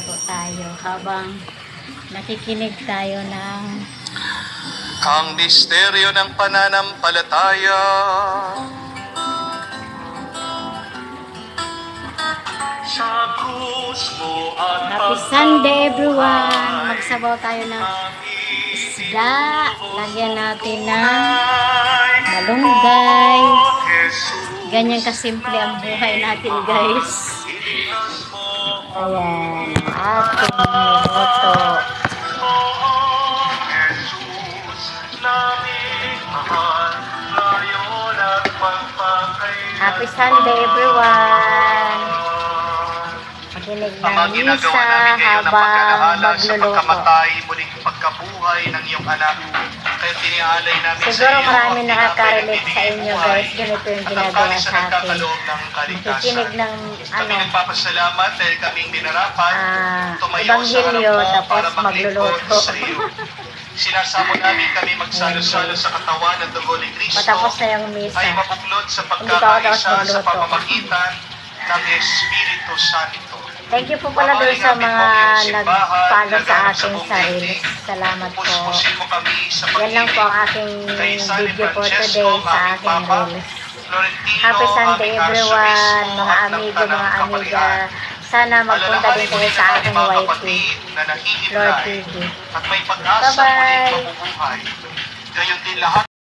po tayo habang nakikinig tayo ng ang misteryo ng pananampalataya. Sa krus mo at Happy Sunday everyone! Magsabaw tayo ng isda. Lagyan natin ng malunggay. Ganyan kasimple ang buhay natin, guys. Ayan, ating niluto. Happy Sunday everyone! Makinig ng misa habang magluluto. Muling pagkabuhay ng iyong anak. Kaya tinialay namin Siguro marami nakaka-relate sa inyo, guys. Ganito yung ginagawa sa akin. Makikinig ng Kami nagpapasalamat dahil kaming minarapan, ebanghelyo tapos magluluto. Sinasamo namin kami magsalo-salo sa katawan ng dugo ni Kristo Patapos na yung misa. ay mabuklod sa Hindi pa ako tapos pagkakaisa sa magluto. pamamagitan ng Espiritu Santo. Thank you po pala doon sa mga nag-follow sa akin sa Reels. Salamat po. Yan lang po ang aking video for today sa aking Reels. Happy Sunday everyone, mga amigo, mga amiga. Sana magpunta din kayo sa aking YT, Lord TV. At may pag-asa Bye-bye! muling mabubuhay. Gayon din lahat